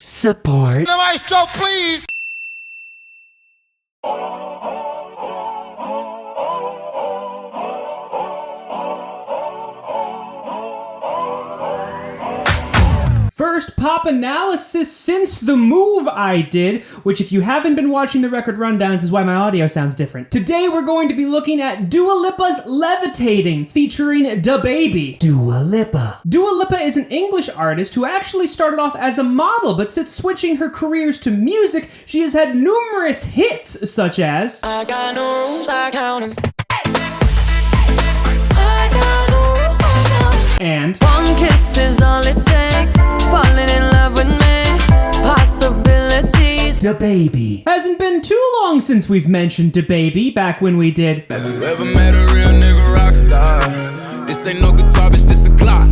support. The maestro, please. First pop analysis since the move I did, which if you haven't been watching the record rundowns is why my audio sounds different. Today we're going to be looking at Dua Lipa's Levitating featuring DaBaby. Dua Lipa. Dua Lipa is an English artist who actually started off as a model, but since switching her careers to music, she has had numerous hits such as I got no rules, I count 'em. and One kiss is all it takes. Falling in love with me. Possibilities. DaBaby. hasn't been too long since we've mentioned DaBaby back when we did Have you ever met a real nigga rock star? This ain't no guitar, bitch, this a Glock.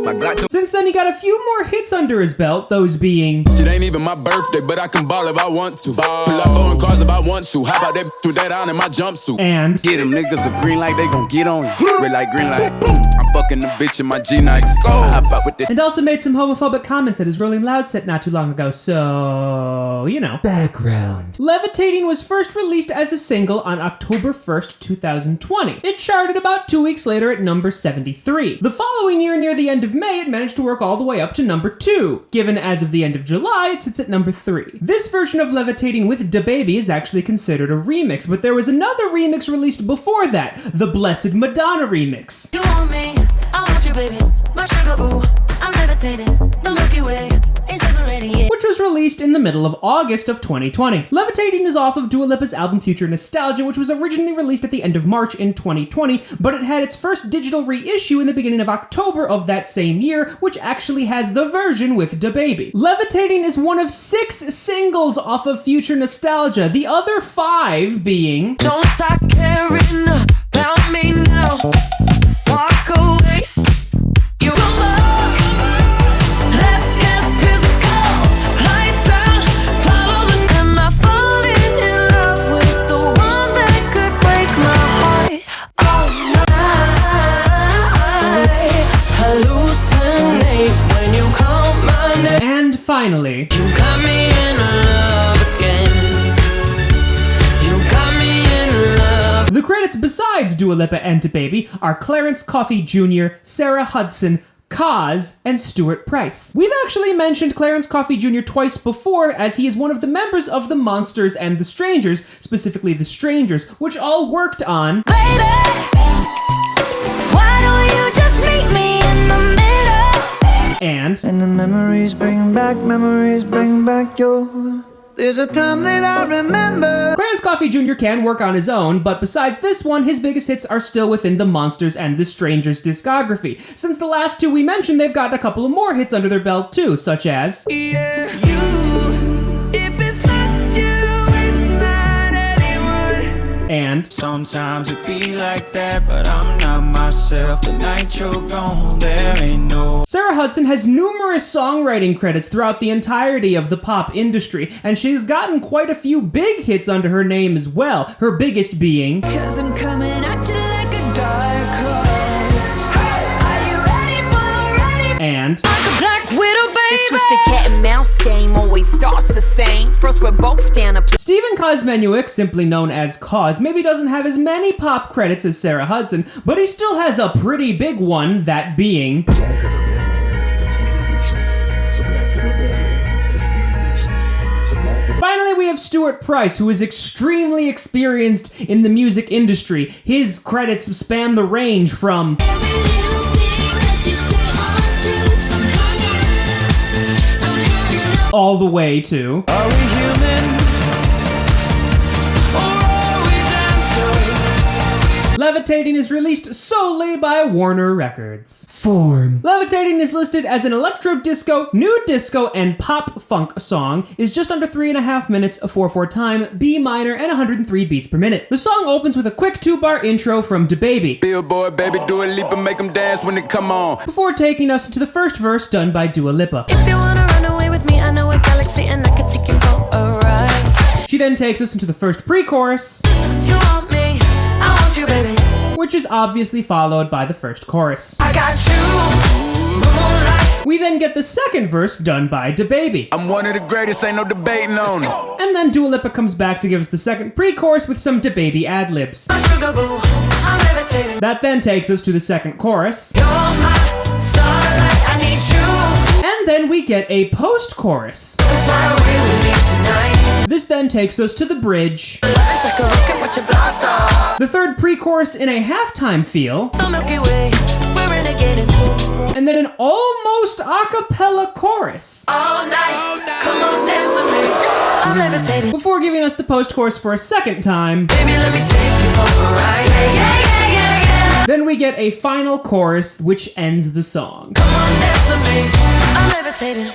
My Glock took Since then, he got a few more hits under his belt, those being it ain't even my birthday, but I can ball if I want to. Pull up on cars if I want to. How about that with that on in my jumpsuit? and Get them niggas a green light, they gon' get on you. Red light, green light. I'm fucking the bitch in my G-Nikes. I hop out with this. and also made some homophobic comments at his Rolling Loud set not too long ago, so, you know. Background. Levitating was first released as a single on October 1st, 2020. It charted about 2 weeks later at number 73. The following year, near the end of May, it managed to work all the way up to number 2. Given as of the end of July, it sits at number 3. This version of Levitating with DaBaby is actually considered a remix, but there was another remix released before that, the Blessed Madonna remix. You want me, I want you, baby. My sugar boo, I'm levitating. The Milky Way is separating it. Which was released in the middle of August of 2020. Levitating is off of Dua Lipa's album Future Nostalgia, which was originally released at the end of March in 2020, but it had its first digital reissue in the beginning of October of that same year, which actually has the version with DaBaby. Levitating is one of 6 singles off of Future Nostalgia, the other 5 being Don't stop caring about me now. Walk away. You come on. Let's get physical. Lights out. Follow the. Am I falling in love with the one that could break my heart? Oh, I hallucinate when you call my name. and finally, You got me in love again. You got me in love. the credits besides Dua Lipa and DaBaby are Clarence Coffey Jr., Sarah Hudson, Kaz, and Stuart Price. We've actually mentioned Clarence Coffey Jr. twice before, as he is one of the members of the Monsters and the Strangers, specifically the Strangers, which all worked on Lady, why don't you just meet me in the middle? and And the memories bring back your. There's a time that I remember. Clarence Coffey Jr. can work on his own, but besides this one, his biggest hits are still within the Monsters and the Strangers discography. Since the last 2 we mentioned, they've got a couple of more hits under their belt too, such as Yeah, you. If it's not you, it's not anyone. and Sometimes it be like that, but I'm not myself. The night you're gone, there ain't no. Sarah Hudson has numerous songwriting credits throughout the entirety of the pop industry, and she's gotten quite a few big hits under her name as well, her biggest being Cause I'm coming at you like a dark horse. Are you ready? and Like a black widow, baby. This twisted cat and mouse game always starts the same. First we're both down a Stephen Kosmenuik, simply known as Cos, maybe doesn't have as many pop credits as Sarah Hudson, but he still has a pretty big one, that being Finally, we have Stuart Price, who is extremely experienced in the music industry. His credits span the range from all the way to Are we human? Or are we dancing? Levitating is released solely by Warner Records. Form. Levitating is listed as an electro disco, new disco, and pop funk song, is just under 3.5 minutes, a 4/4 time, B minor, and 103 beats per minute. The song opens with a quick 2-bar intro from DaBaby, Billboard, baby, Dua Lipa, make them dance when they come on. before taking us into the first verse done by Dua Lipa. If you wanna run away with me, I know a galaxy and I could take you for a ride. She then takes us into the first pre-chorus, You want me, I want you, baby. which is obviously followed by the first chorus. I got you, moonlight. We then get the second verse done by DaBaby. I'm one of the greatest, ain't no debating on it. And then Dua Lipa comes back to give us the second pre-chorus with some DaBaby ad-libs. Sugar boo, I'm levitating. That then takes us to the second chorus. You're my starlight, I need you. And then we get a post-chorus. Fly away with me tonight. This then takes us to the bridge. Love is like a rocket, watch it blast off. The third pre-chorus in a halftime feel. The Milky Way, we're renegading. And then an almost a cappella chorus. All night, come on, dance with me. I'm levitating. Before giving us the post-chorus for a second time. Baby, let me take you for a ride. Yeah, yeah, yeah, yeah, yeah. Then we get a final chorus, which ends the song. Come on, dance with me. I'm levitating.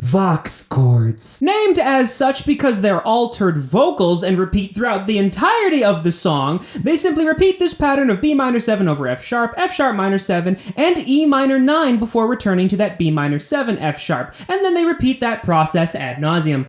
Vox chords. Named as such because they're altered vocals and repeat throughout the entirety of the song, they simply repeat this pattern of B minor 7 over F sharp minor 7, and E minor 9 before returning to that B minor 7 F sharp, and then they repeat that process ad nauseum.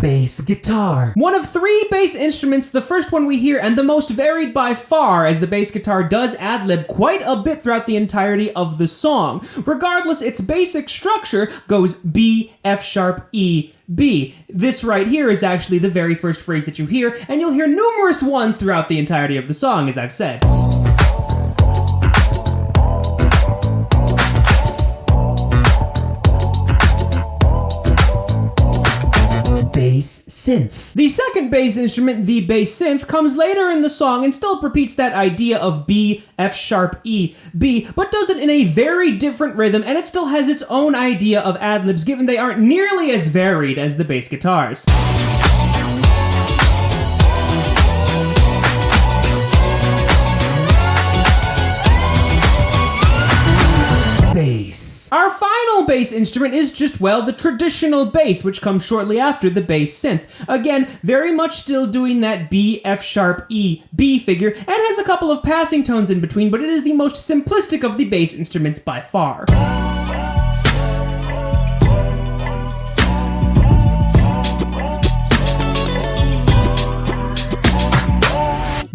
Bass guitar. One of three bass instruments, the first one we hear and the most varied by far, as the bass guitar does ad-lib quite a bit throughout the entirety of the song. Regardless, its basic structure goes B, F sharp, E, B. This right here is actually the very first phrase that you hear, and you'll hear numerous ones throughout the entirety of the song, as I've said. Bass synth. The second bass instrument, the bass synth, comes later in the song and still repeats that idea of B, F sharp, E, B, but does it in a very different rhythm, and it still has its own idea of ad-libs, given they aren't nearly as varied as the bass guitars. Bass. Our final bass instrument is just, well, the traditional bass, which comes shortly after the bass synth. Again, very much still doing that B, F sharp, E, B figure, and has a couple of passing tones in between, but it is the most simplistic of the bass instruments by far.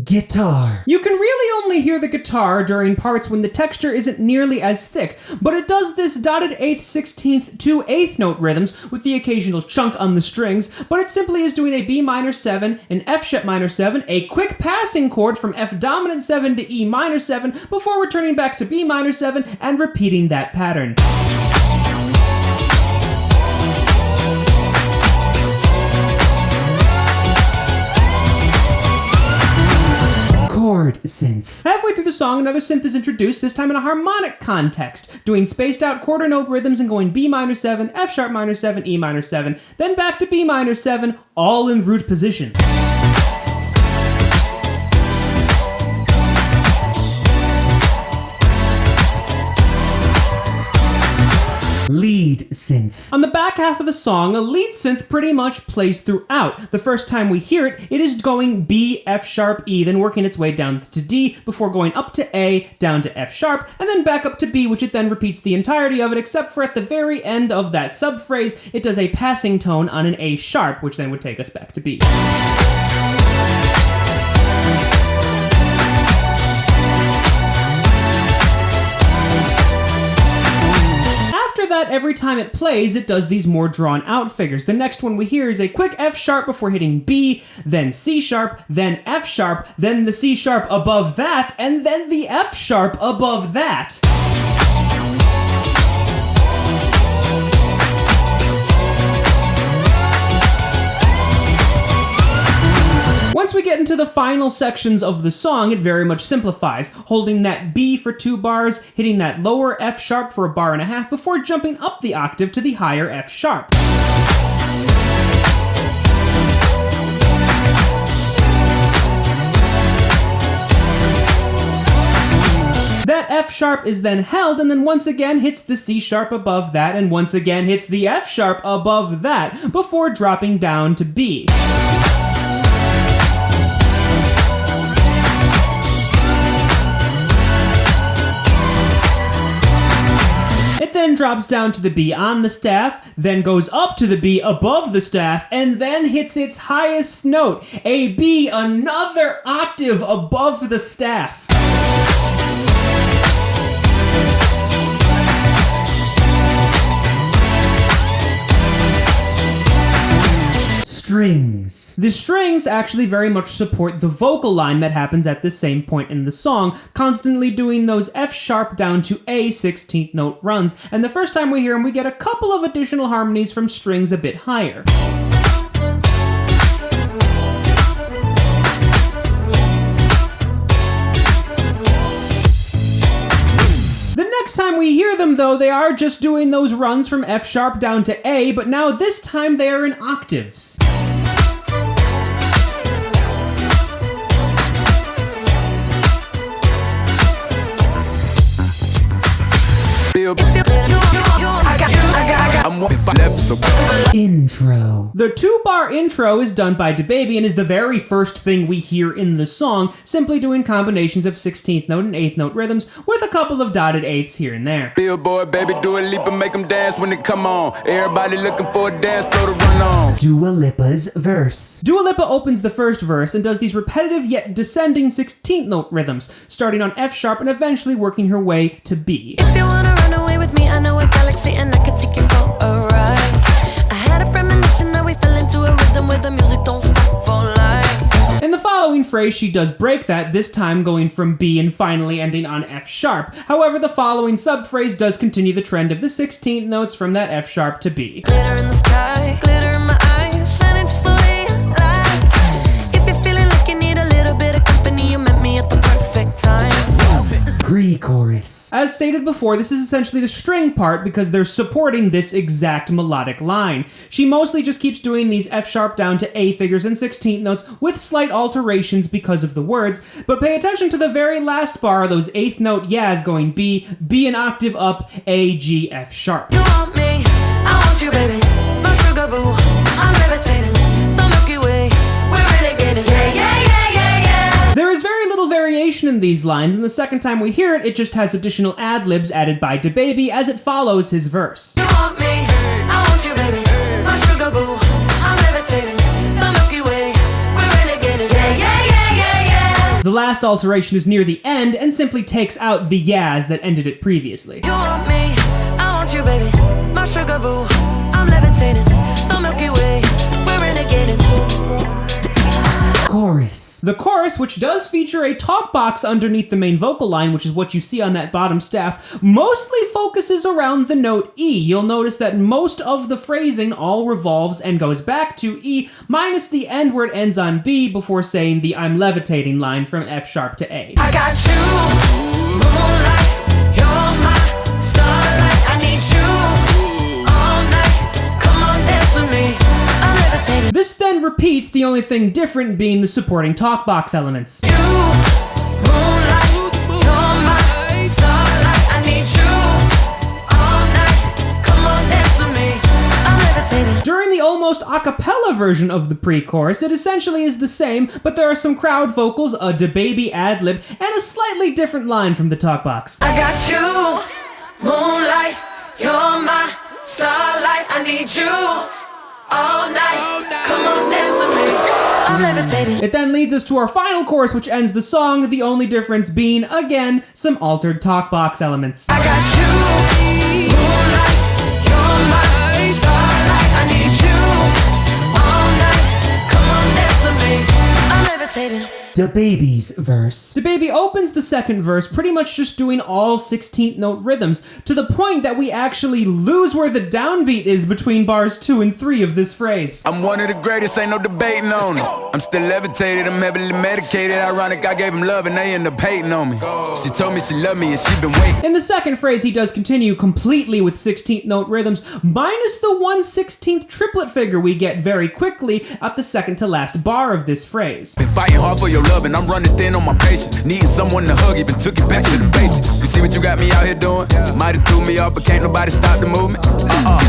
Guitar. You can really only hear the guitar during parts when the texture isn't nearly as thick, but it does this dotted 8th, 16th to 8th note rhythms with the occasional chunk on the strings, but it simply is doing a B minor 7, an F sharp minor 7, a quick passing chord from F dominant 7 to E minor 7 before returning back to B minor 7 and repeating that pattern. Chord synth. Halfway through the song, another synth is introduced, this time in a harmonic context, doing spaced out quarter note rhythms and going B minor 7, F sharp minor 7, E minor 7, then back to B minor 7, all in root position. Lead synth. On the back half of the song, a lead synth pretty much plays throughout. The first time we hear it, it is going B, F sharp, E, then working its way down to D, before going up to A, down to F sharp, and then back up to B, which it then repeats the entirety of it, except for at the very end of that subphrase, it does a passing tone on an A sharp, which then would take us back to B. That every time it plays, it does these more drawn out figures. The next one we hear is a quick F sharp before hitting B, then C sharp, then F sharp, then the C sharp above that, and then the F sharp above that. Once we get into the final sections of the song, it very much simplifies, holding that B for 2 bars, hitting that lower F sharp for 1.5 bars, before jumping up the octave to the higher F sharp. That F sharp is then held and then once again hits the C sharp above that and once again hits the F sharp above that before dropping down to B. It then then drops down to the B on the staff, then goes up to the B above the staff, and then hits its highest note, a B another octave above the staff. Strings. The strings actually very much support the vocal line that happens at the same point in the song, constantly doing those F sharp down to A 16th note runs, and the first time we hear them we get a couple of additional harmonies from strings a bit higher. Next time we hear them though, they are just doing those runs from F sharp down to A, but now this time they are in octaves. Intro. The 2-bar intro is done by DaBaby and is the very first thing we hear in the song, simply doing combinations of 16th note and 8th note rhythms with a couple of dotted 8ths here and there. Billboard, baby, Dua Lipa, make them dance when they come on. Everybody looking for a dance floor to run on. Dua Lipa's verse. Dua Lipa opens the first verse and does these repetitive yet descending 16th note rhythms, starting on F sharp and eventually working her way to B. If you wanna run away with me, I know a galaxy and I can take you for a ride. I had a premonition that we fell into a rhythm where the music don't stop for life. In the following phrase, she does break that, this time going from B and finally ending on F sharp. However, the following subphrase does continue the trend of the 16th notes from that F sharp to B. Glitter in the sky, glitter in my eyes, shining just the way I like. If you're feeling like you need a little bit of company, you met me at the perfect time. Pre-chorus. As stated before, this is essentially the string part because they're supporting this exact melodic line. She mostly just keeps doing these F sharp down to A figures and 16th notes with slight alterations because of the words, but pay attention to the very last bar, those 8th note yas going B, B an octave up, A, G, F sharp. You want me, I want you, baby, my sugar boo, I'm levitating, the Milky Way, we're renegading, yeah, yeah, yeah, yeah, yeah. There is very little variation in these lines, and the second time we hear it, it just has additional ad-libs added by DaBaby as it follows his verse. You want me, I want you, baby, my sugar boo, I'm levitating, the Milky Way, we're renegading, yeah, yeah, yeah, yeah, yeah. The last alteration is near the end and simply takes out the yas that ended it previously. You want me, I want you, baby, my sugar boo, I'm levitating, the Milky Way, we're renegading. Chorus. The chorus, which does feature a talk box underneath the main vocal line, which is what you see on that bottom staff, mostly focuses around the note E. You'll notice that most of the phrasing all revolves and goes back to E, minus the end where it ends on B before saying the I'm levitating line from F sharp to A. I got you, moonlight, you're my starlight. I need you all night. Come on, dance with me. I'm levitating. This then repeats, the only thing different being the supporting talk box elements. You, moonlight, you're my starlight. I need you all night. Come on, dance with me. I'm levitating. During the almost a cappella version of the pre-chorus, it essentially is the same, but there are some crowd vocals, a DaBaby ad-lib, and a slightly different line from the talk box. I got you, moonlight, you're my starlight. I need you all night. Come on, dance with me. I'm levitating. It then leads us to our final chorus, which ends the song, the only difference being, again, some altered talk box elements. I got you, moonlight, you're my starlight. I need you all night. Come on, dance with me. I'm levitating. DaBaby's verse. DaBaby opens the second verse pretty much just doing all 16th note rhythms, to the point that we actually lose where the downbeat is between bars 2 and 3 of this phrase. I'm one of the greatest, ain't no debating on it. I'm still levitated, I'm heavily medicated. Ironic, I gave him love and they end up hating on me. She told me she loved me and she been waiting. In the second phrase, he does continue completely with 16th note rhythms, minus the 1/16th triplet figure we get very quickly at the second to last bar of this phrase. Been fighting hard for your love and I'm running thin on my patience. Needing someone to hug, even took it back to the basics. You see what you got me out here doing? Might have threw me off, but can't nobody stop the movement.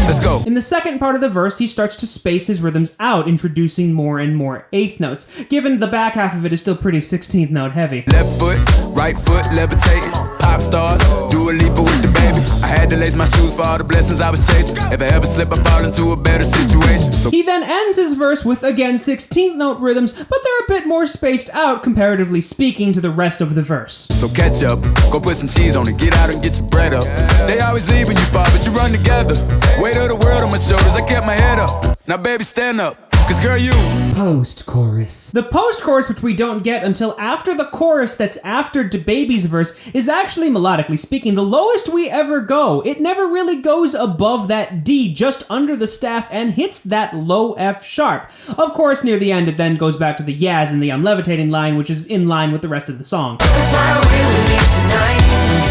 Let's go. In the second part of the verse, he starts to space his rhythms out, introducing more and more 8th notes, given the back half of it is still pretty 16th note heavy. Left foot, right foot, levitating. Pop stars, Dua Lipa with DaBaby. I had to lace my shoes for all the blessings I was chasing. If I ever slip, I fall into a better situation. So He then ends his verse with, again, 16th note rhythms, but they're a bit more spaced out, comparatively speaking, to the rest of the verse. catch up, go put some cheese on it, get out and get your bread up. They always leave when you fall, but you run together. Weight of the world on my shoulders, I kept my head up. Now baby, stand up. Cause girl, you Post-chorus. The post-chorus, which we don't get until after the chorus that's after DaBaby's verse, is actually, melodically speaking, the lowest we ever go. It never really goes above that D, just under the staff, and hits that low F sharp. Of course, near the end, it then goes back to the Yaz and the I'm Levitating line, which is in line with the rest of the song. You can fly away with me tonight.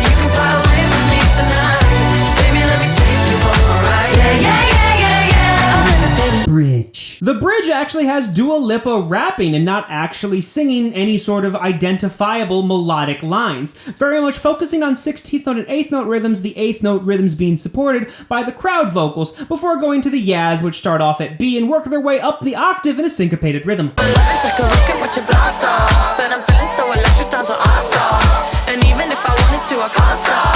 You can fly away with me tonight. Baby, let me take you for a ride. Yeah, yeah, yeah, yeah, yeah. I'm levitating. Bridge. The bridge actually has Dua Lipa rapping and not actually singing any sort of identifiable melodic lines, very much focusing on 16th note and 8th note rhythms, the 8th note rhythms being supported by the crowd vocals, before going to the Yaz, which start off at B and work their way up the octave in a syncopated rhythm. Love is like a rocket with your blast off. And I'm feeling so electric down to awesome. And even if I wanted to, I can't stop.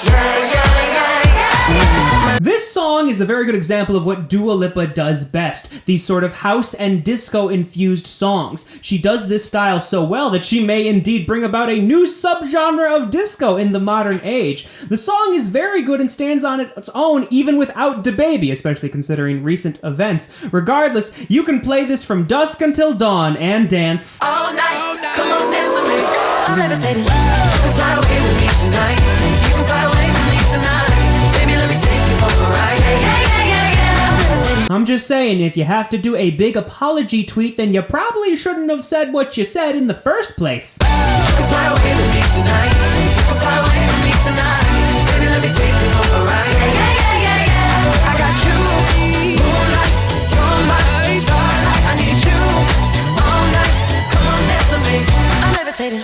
Yeah, yeah, yeah, yeah. This song is a very good example of what Dua Lipa does best, these sort of house and disco-infused songs. She does this style so well that she may indeed bring about a new subgenre of disco in the modern age. The song is very good and stands on its own even without DaBaby, especially considering recent events. Regardless, you can play this from dusk until dawn and dance. All night, come on, dance with me. I'm levitating. You can fly away with me tonight. You can fly away with me tonight. Baby, let me take you for a ride. Yeah, yeah, yeah, yeah, yeah. I'm levitating. I'm just saying, if you have to do a big apology tweet, then you probably shouldn't have said what you said in the first place. You can fly away with me tonight. You can fly away with me tonight. Baby, let me take you for a ride. Yeah, yeah, yeah, yeah, yeah. I got you, moonlight, you're my starlight. I need you all night. Come on, dance with me. I'm levitating.